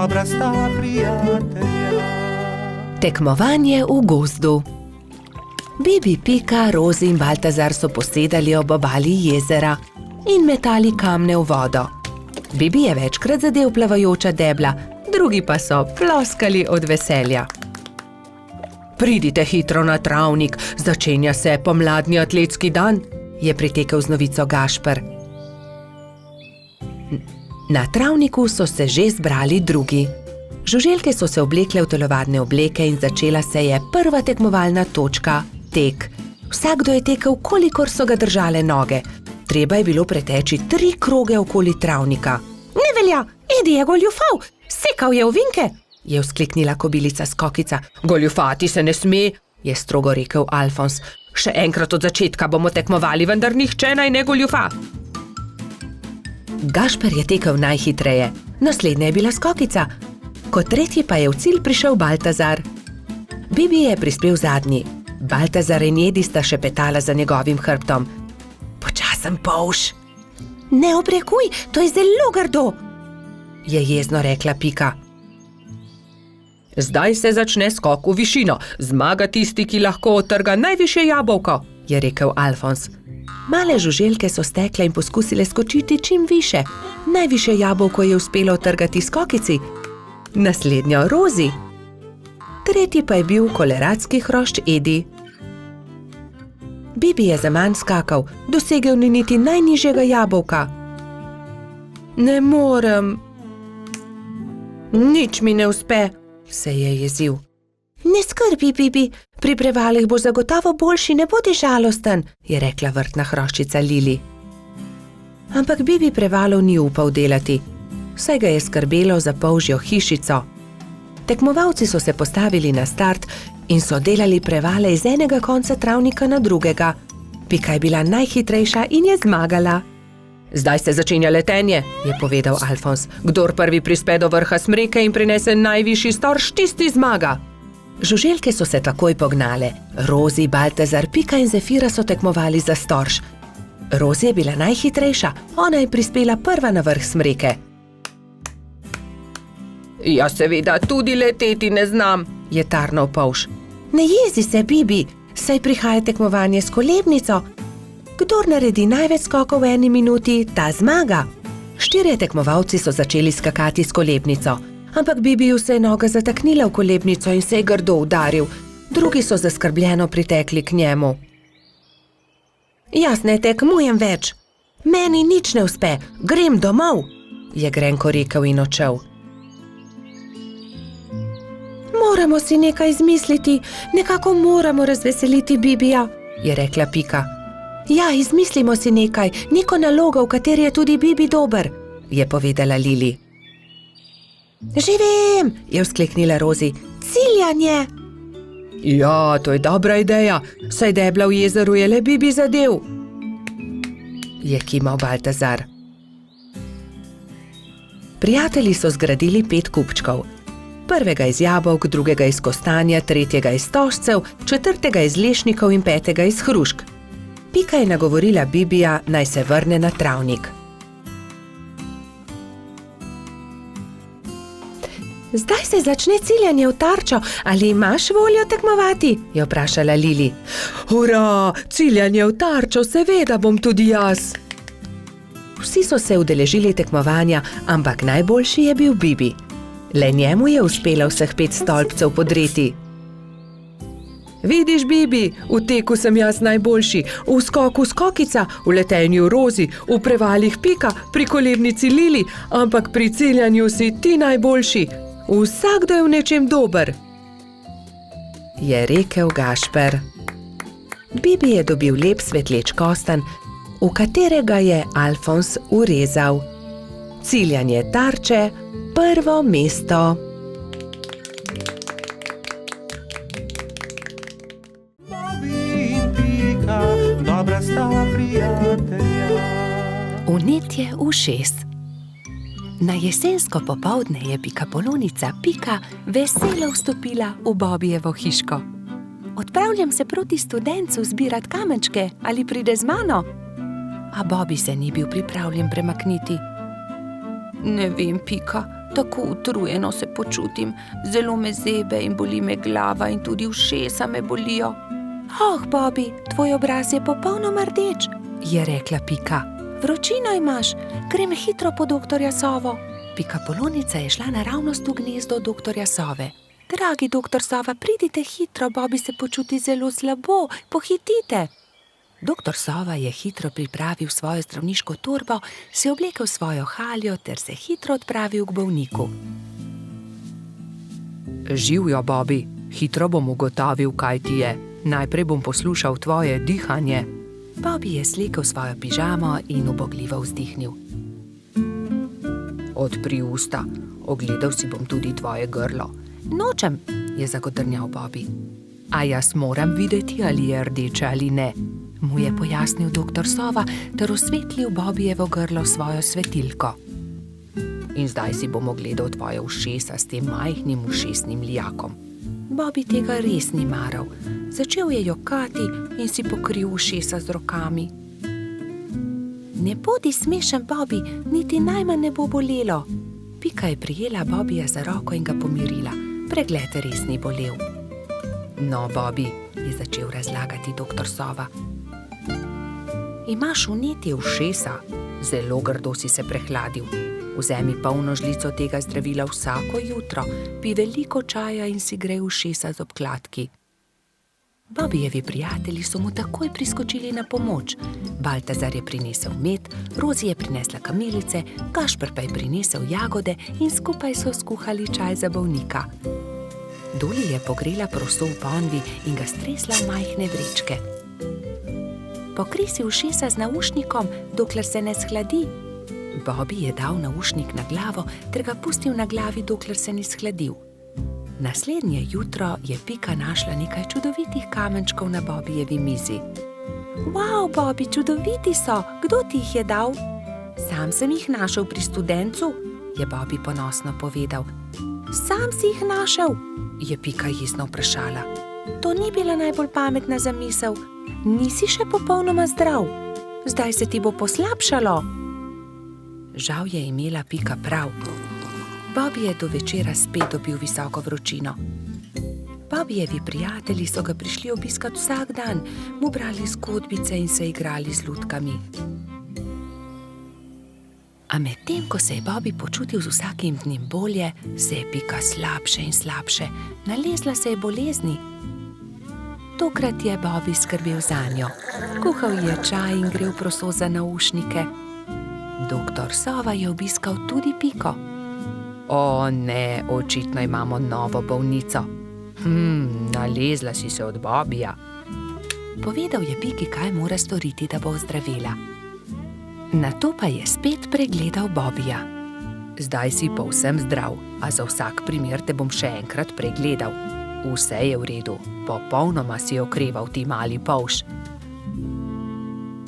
dobra sta prijatelja. Tekmovanje v gozdu. Bibi, Pika, Rozi in Baltazar so posedali ob obali jezera in metali kamne v vodo. Bibi je večkrat zadel plavajoča debla, drugi pa so ploskali od veselja. Pridite hitro na travnik, začenja se pomladni atletski dan, je pritekel z novico Gašper. Na travniku so se že zbrali drugi. Žuželke so se oblekle v telovadne obleke in začela se je prva tekmovalna točka, tek. Vsakdo je tekel, kolikor so ga držale noge. Treba je bilo preteči 3 kroge okoli travnika. Ne velja, Edi je goljufal, sekal je ovinke, je vzkliknila kobilica Skokica. Goljufati se ne sme, je strogo rekel Alfons. Še enkrat od začetka bomo tekmovali, vendar nihče naj ne goljufa. Gašper je tekel najhitreje, naslednja je bila Skokica. Kot tretji pa je v cilj prišel Baltazar. Bibi je prispel zadnji. Baltazar in Edi sta šepetala za njegovim hrbtom. Počasen polž. Ne obrekuj, to je zelo grdo, je jezno rekla Pika. Zdaj se začne skok v višino. Zmaga tisti, ki lahko odtrga najvišje jabolko, je rekel Alfons. Male žuželke so stekle in poskusile skočiti čim više. Najvišje jabolko je uspelo odtrgati Skokici, naslednjo Rozi. Tretji pa je bil koleradski hrošč Edi. Bibi je zaman skakal, dosegel ni niti najnižjega jabolka. Ne morem. Nič mi ne uspe, se je jezil. Ne skrbi, Bibi, pri prevalih boš zagotovo boljši, ne bodi žalosten, je rekla vrtna hroščica Lili. Ampak Bibi prevalov ni upal delati, saj ga je skrbelo za polžjo hišico. Tekmovalci so se postavili na start in so delali prevale iz enega konca travnika na drugega. Pika je bila najhitrejša in je zmagala. Zdaj se začenja letenje, je povedal Alfons. Kdor prvi prispe do vrha smreke in prinese najvišji storž, tisti zmaga. Žuželke so se takoj pognale. Rozi, Baltazar, Pika in Zefira so tekmovali za storž. Rozi je bila najhitrejša, ona je prispela prva na vrh smreke. Ja, seveda, tudi leteti ne znam, je tarnal polž. Ne jezi se, Bibi, saj prihaja tekmovanje s kolebnico. Kdor naredi največ skokov v 1 minuti, ta zmaga. 4 tekmovalci so začeli skakati s kolebnico, ampak Bibiju se je noga zataknila v kolebnico in se je grdo udaril. Drugi so zaskrbljeno pritekli k njemu. Jaz ne tekmujem več. Meni nič ne uspe, grem domov, je grenko rekel in odšel. Moramo si nekaj izmisliti, nekako moramo razveseliti Bibija, je rekla Pika. Ja, izmislimo si nekaj, neko nalogo, v kateri je tudi Bibi dober, je povedala Lili. Že vem, je vzkliknila Rozi, ciljanje. Ja, to je dobra ideja, saj debla v jezeru je le Bibi zadel, je kimal Baltazar. Prijatelji so zgradili 5 kupčkov. Prvega iz jabolk, drugega iz kostanja, tretjega iz stožcev, četrtega iz lešnikov in 5. iz hrušk. Pika je nagovorila Bibija, naj se vrne na travnik. Zdaj se začne ciljanje v tarčo, ali imaš voljo tekmovati, je vprašala Lili. Hurra, ciljanje v tarčo, seveda bom tudi jaz. Vsi so se udeležili tekmovanja, ampak najboljši je bil Bibi. Le njemu je uspelo vseh 5 stolpcev podreti. Vidiš, Bibi, v teku sem jaz najboljši, v skoku Skokica, v letenju Rozi, v prevalih Pika, pri kolebnici Lili, ampak pri ciljanju si ti najboljši. Vsakdo je v nečem dober, je rekel Gašper. Bibi je dobil lep svetleč kostanj, v katerega je Alfons urezal. Ciljanje tarče, prvo mesto. Bobi in Pika, dobra sta prijatelja. Vnetje ušes. Na jesensko popoldne je pikapolonica Pika veselo vstopila v Bobijevo hiško. Odpravljam se proti studencu zbirat kamenčke, ali pride z mano? A Bobi se ni bil pripravljen premakniti. Ne vem, Pika, Tako utrujeno se počutim, zelo me zebe in boli me glava in tudi ušesa me bolijo. Oh, Bobby, tvoj obraz je popolnoma rdeč, je rekla Pika. Vročino imaš, grem hitro po doktorja Sovo. Pika Polonica je šla naravnost v gnezdo doktorja Sove. Dragi doktor Sova, pridite hitro, Bobby se počuti zelo slabo, pohitite. Doktor Sova je hitro pripravil svojo zdravniško torbo, se oblekel v svojo haljo ter se hitro odpravil k bolniku. Živjo, Bobby, hitro bom ugotovil, kaj ti je. Najprej bom poslušal tvoje dihanje. Bobby je slekel svojo pižamo in ubogljivo vzdihnil. Odpri usta, ogledal si bom tudi tvoje grlo. Nočem, je zagodrnjal Bobby. A jaz moram videti, ali je rdeče ali ne, mu je pojasnil doktor Sova ter osvetlil Bobbyjevo grlo svojo svetilko. In zdaj si bom ogledal tvoje ušesa s tem majhnim ušesnim lijakom. Bobby tega res ni maral. Začel je jokati in si pokril ušesa z rokami. Ne bodi smešen, Bobby, niti najmanj ne bo bolelo. Pika je prijela Bobbyja za roko in ga pomirila. Pregled res ni bolel. No, Bobby, je začel razlagati doktor Sova. Imaš vnetje ušesa? Zelo grdo si se prehladil. Vzemi polno žlico tega zdravila vsako jutro, pij veliko čaja in si grej ušesa z obkladki. Bobbyjevi prijatelji so mu takoj priskočili na pomoč. Baltazar je prinesel med, Rozi je prinesla kamilice, Gašper pa je prinesel jagode in skupaj so skuhali čaj za bolnika. Doli je pogrela proso v ponvi in ga stresla v majhne vrečke. Pokri si ušesa z naušnikom, dokler se ne shladi. Bobby je dal naušnik na glavo ter ga pustil na glavi, dokler se ni shladil. Naslednje jutro je Pika našla nekaj čudovitih kamenčkov na Bobbyjevi mizi. Wow, Bobby, čudoviti so! Kdo ti jih je dal? Sam sem jih našel pri studencu, je Bobby ponosno povedal. Sam si jih našel? Je Pika jezno vprašala. To ni bila najbolj pametna zamisel. Nisi še popolnoma zdrav. Zdaj se ti bo poslabšalo. Žal je imela Pika prav. Bobby je do večera spet dobil visoko vročino. Bobbyjevi prijatelji so ga prišli obiskat vsak dan, mu brali zgodbice in se igrali z lutkami. A medtem, ko se je Bobby počutil z vsakim dnem bolje, se je Pika slabše in slabše. Nalezla se je bolezni. Tokrat je Bobby skrbel zanjo. Kuhal je čaj in grel proso za naušnike. Doktor Sova je obiskal tudi Piko. O ne, očitno imamo novo bolnico. Nalezla si se od Bobbyja. Povedal je Piki, kaj mora storiti, da bo ozdravila. Nato pa je spet pregledal Bobbyja. Zdaj si povsem zdrav, a za vsak primer te bom še enkrat pregledal. Vse je v redu, popolnoma si okreval ti mali polž.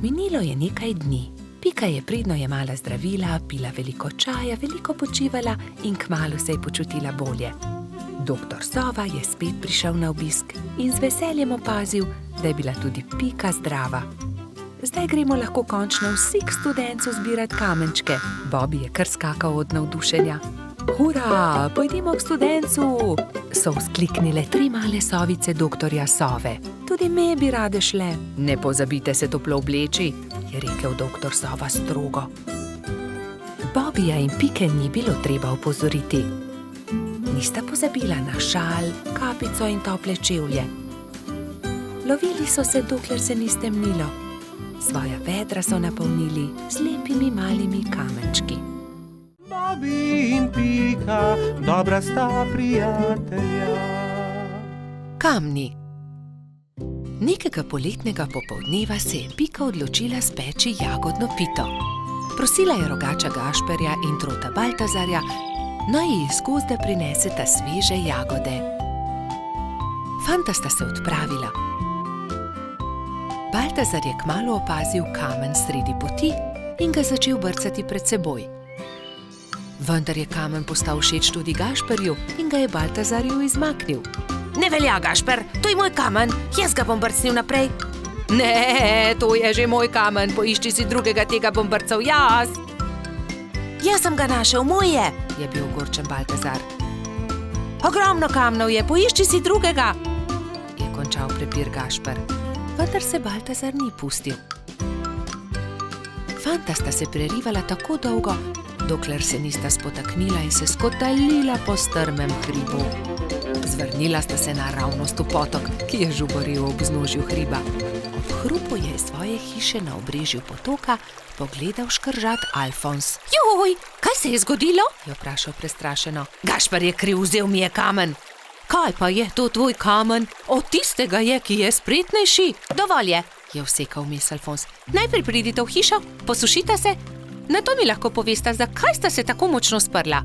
Minilo je nekaj dni. Pika je pridno jemala zdravila, pila veliko čaja, veliko počivala in kmalu se je počutila bolje. Doktor Sova je spet prišel na obisk in z veseljem opazil, da je bila tudi Pika zdrava. Zdaj gremo lahko končno vsi k studencu zbirat kamenčke. Bobby je kar skakal od navdušenja. Hura, pojdimo k studencu, so vzkliknile 3 male sovice doktorja Sove. Tudi me bi rade šle. Ne pozabite se toplo obleči, je rekel doktor Sova strogo. Bobbyja in Pike ni bilo treba opozoriti. Nista pozabila na šal, kapico in tople čevlje. Lovili so se, dokler se ni stemnilo. Svoja vedra so napolnili z lepimi malimi kamenčki. Bobby in Pika, dobra sta prijatelja. Kamni. Nekega poletnega popoldneva se je Pika odločila speči jagodno pito. Prosila je rogača Gašperja in trota Baltazarja, naj ji iz gozda prineseta sveže jagode. Fanta sta se odpravila. Baltazar je kmalu opazil kamen sredi poti in ga začel brcati pred seboj. Vendar je kamen postal všeč tudi Gašperju in ga je Baltazarju izmaknil. Ne velja, Gašper, to je moj kamen, jaz ga bom brcnil naprej. Ne, to je že moj kamen, poišči si drugega, tega bom brcal jaz. Jaz sem ga našel, moj je. je bil ogorčen Baltazar. Ogromno kamnov je, poišči si drugega, je končal prepir Gašper. Vendar se Baltazar ni pustil. Fanta sta se prerivala tako dolgo, dokler se nista spotaknila in se skotalila po strmem hribu. Zvrnila sta se naravnost v potok, ki je žuboril ob vznožju hriba. Ob hrupu je iz svoje hiše na obrežju potoka pogledal škržat Alfons. Joj, kaj se je zgodilo? Je vprašal prestrašeno. Gašper je kriv, vzel mi je kamen. Kaj pa je to tvoj kamen? Od tistega je, ki je spretnejši. Dovolj je vsekal vmes Alfons. Najprej pridite v hišo, posušite se. Nato mi lahko povesta, zakaj sta se tako močno sprla.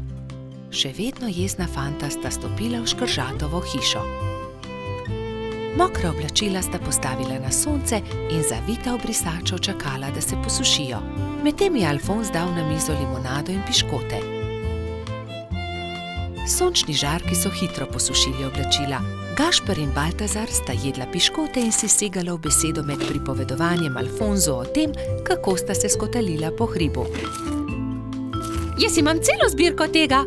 Še vedno jezna fanta sta stopila v škržatovo hišo. Mokra oblačila sta postavila na sonce in zavita v brisačo čakala, da se posušijo. Medtem je Alfons dal na mizo limonado in piškote. Sončni žarki so hitro posušili oblačila. Gašper in Baltazar sta jedla piškote in si segala v besedo med pripovedovanjem Alfonzu o tem, kako sta se skotalila po hribu. Jaz imam celo zbirko tega.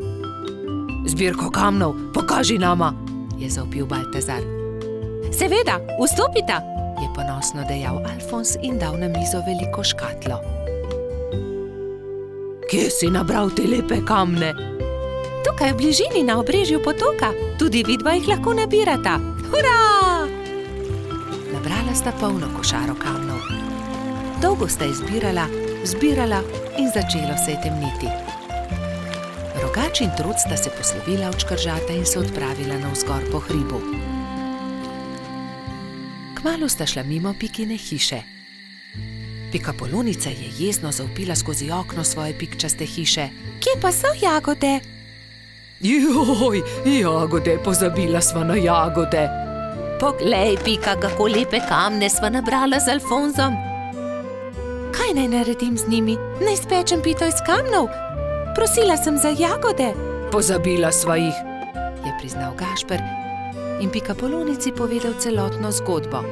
Zbirko kamnov, pokaži nama, je zavpil Baltazar. Seveda, vstopita, je ponosno dejal Alfons in dal na mizo veliko škatlo. Kje si nabral te lepe kamne? Tukaj v bližini na obrežju potoka, tudi vidva jih lahko nabirata. Hurra! Nabrala sta polno košaro kamnov. Dolgo sta izbirala, zbirala in začelo se je temniti. Rogač in Trud sta se poslovila od škržata in se odpravila navzgor po hribu. Kmalu sta šla mimo Pikine hiše. Pikapolonica je jezno zavpila skozi okno svoje pikčaste hiše. Kje pa so jagode? Joj, jagode, pozabila sva na jagode. Poglej, Pika, kako lepe kamne sva nabrala z Alfonzom. Kaj naj naredim z njimi? Naj spečem pito iz kamnov? Prosila sem za jagode. Pozabila sva jih, je priznal Gašper in Pikapolonici povedal celotno zgodbo.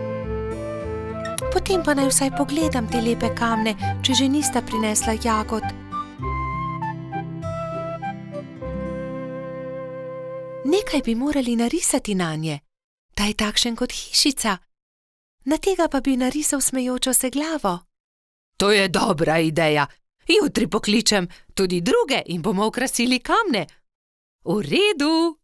Potem pa naj vsaj pogledam te lepe kamne, če že nista prinesla jagod. Nekaj bi morali narisati nanje. Ta je takšen kot hišica. Na tega pa bi narisal smejočo se glavo. To je dobra ideja. Jutri pokličem tudi druge in bomo okrasili kamne. V redu.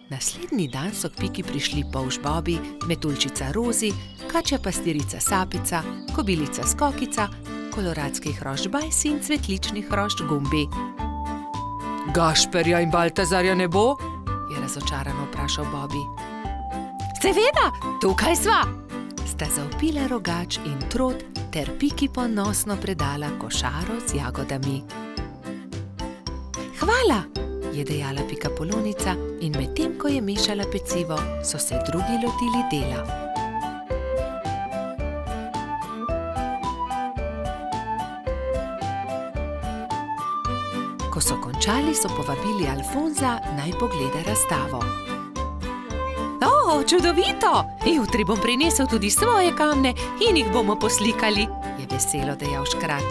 Naslednji dan so k Piki prišli polž Bobi, metuljčica Rozi, kačja pastirica Sapica, kobilica Skokica, koloradski hrošč Bajsi in cvetlični hrošč Gumbi. Gašperja in Baltazarja ne bo? Je razočarano vprašal Bobi. Seveda, tukaj sva. Sta zavpila Rogač in Trod ter Piki ponosno predala košaro z jagodami. Hvala, je dejala Pikapolonica in medtem, ko je mešala pecivo, so se drugi lotili dela. Ko so končali, so povabili Alfonza, naj pogleda razstavo. O, čudovito! Jutri bom prinesel tudi svoje kamne in jih bomo poslikali, je veselo dejal škrat.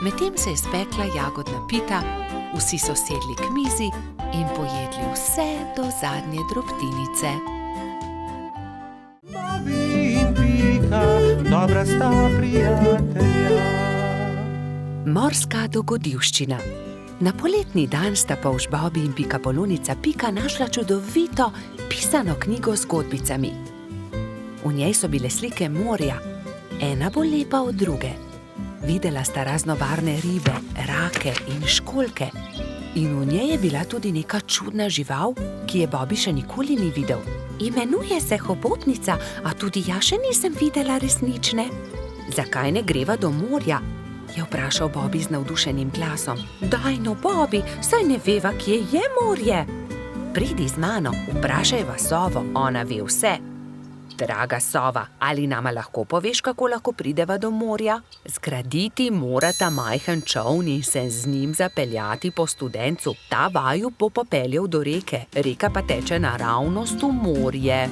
Medtem se je spekla jagodna pita, vsi so sedli k mizi in pojedli vse do zadnje drobtinice. Bobi in Pika, dobra sta prijatelja. Morska dogodivščina. Na poletni dan sta polž Bobi in Pikapolonica Pika našla čudovito pisano knjigo z zgodbicami. V njej so bile slike morja, ena bolj lepa od druge. Videla sta raznobarvne ribe, rake in školjke. In v njej je bila tudi neka čudna žival, ki je Bobi še nikoli ni videl. Imenuje se hobotnica, a tudi jaz še nisem videla resnične. Zakaj ne greva do morja? Je vprašal Bobi z navdušenim glasom. Daj no, Bobi, saj ne veva, kje je morje. Pridi z mano, vprašajva sovo, ona ve vse. Draga sova, ali nama lahko poveš, kako lahko prideva do morja? Zgraditi morata majhen čoln in se z njim zapeljati po studencu. Ta vaju bo popeljal do reke, reka pa teče naravnost v morje.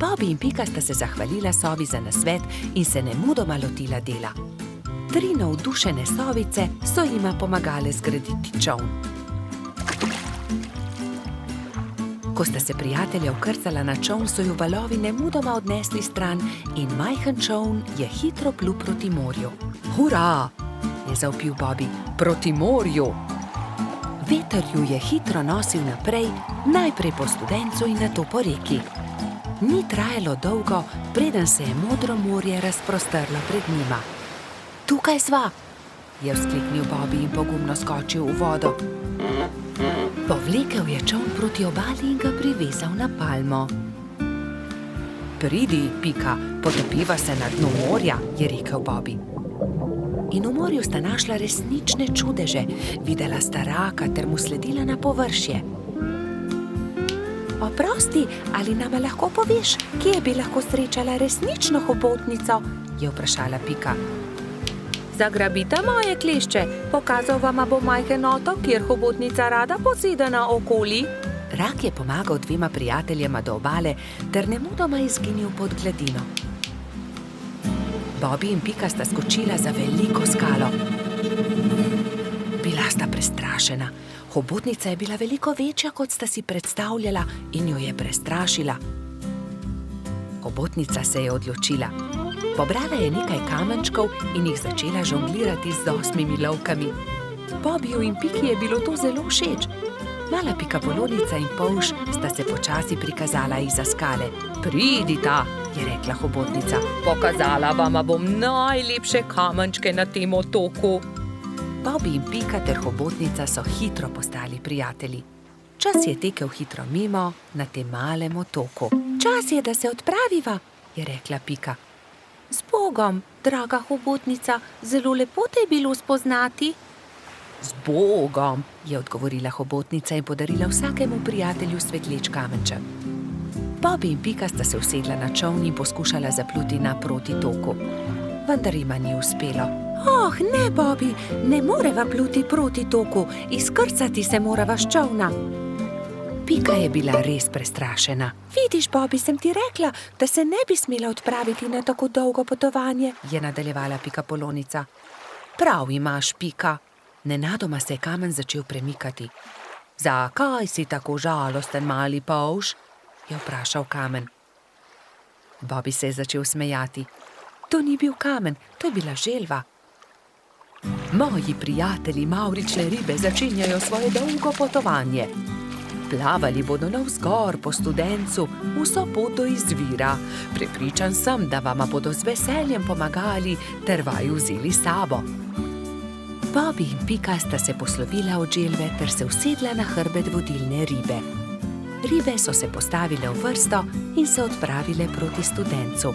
Bobi in Pika sta se zahvalila sovi za nasvet in se nemudoma lotila dela. 3 navdušene sovice so jima pomagale zgraditi čoln. Ko sta se prijatelja vkrcala na čoln, so ju valovi nemudoma odnesli stran in majhen čoln je hitro plul proti morju. Hurra! Je zavpil Bobby. Proti morju! Veter ju je hitro nosil naprej, najprej po studencu in nato po reki. Ni trajalo dolgo, preden se je modro morje razprostrlo pred njima. Tukaj sva, je vzkliknil Bobby in pogumno skočil v vodo. Povlekel je čoln proti obali in ga privezal na palmo. Pridi, Pika, potopiva se na dnu morja, je rekel Bobby. In v morju sta našla resnične čudeže, videla sta raka ter mu sledila na površje. Oprosti, ali nama lahko poveš, kje bi lahko srečala resnično hobotnico? Je vprašala Pika. Zagrabite moje klešče, pokazal vama bo majhen otok, kjer hobotnica rada poseda naokoli. Rak je pomagal 2 prijateljema do obale ter nemudoma izginil pod gladino. Bobby in Pika sta skočila za veliko skalo. Bila sta prestrašena. Hobotnica je bila veliko večja, kot sta si predstavljala, in jo je prestrašila. Hobotnica se je odločila. Pobrala je nekaj kamenčkov in jih začela žonglirati z 8 lovkami. Bobbyju in Piki je bilo to zelo všeč. Mala pikapolonica in polž sta se počasi prikazala izza skale. Pridita, je rekla hobotnica. Pokazala vama bom najlepše kamenčke na tem otoku. Bobby in Pika ter hobotnica so hitro postali prijatelji. Čas je tekel hitro mimo na tem malem otoku. Čas je, da se odpraviva, je rekla Pika. Z Bogom, draga hobotnica, zelo lepo te je bilo spoznati. Z Bogom, je odgovorila hobotnica in podarila vsakemu prijatelju svetleč kamenček. Bobby in Pika sta se usedla na čoln in poskušala zapluti naproti toku. Vendar jima ni uspelo. Oh, ne, Bobby, ne moreva pluti proti toku, izkrcati se morava s čolna. Pika je bila res prestrašena. Vidiš, Bobby, sem ti rekla, da se ne bi smela odpraviti na tako dolgo potovanje, je nadaljevala pikapolonica. Prav imaš, Pika. Nenadoma se je kamen začel premikati. Zakaj si tako žalosten, mali polž? Je vprašal kamen. Bobby se je začel smejati. To ni bil kamen, to je bila želva. Moji prijatelji mavrične ribe začenjajo svoje dolgo potovanje. Plavali bodo navzgor po studencu, vso pot do izvira. Prepričan sem, da vama bodo z veseljem pomagali ter vaju vzeli s sabo. Bobby in Pika sta se poslovila od želve ter se usedla na hrbet vodilne ribe. Ribe so se postavile v vrsto in se odpravile proti studencu.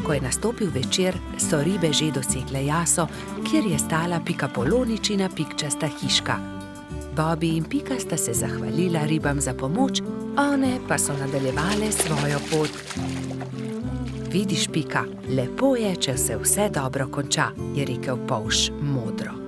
Ko je nastopil večer, so ribe že dosegle jaso, kjer je stala pikapoloničina pikčasta hiška. Bobby in Pika sta se zahvalila ribam za pomoč, one pa so nadaljevale svojo pot. Vidiš, Pika, lepo je, če se vse dobro konča, je rekel polž modro.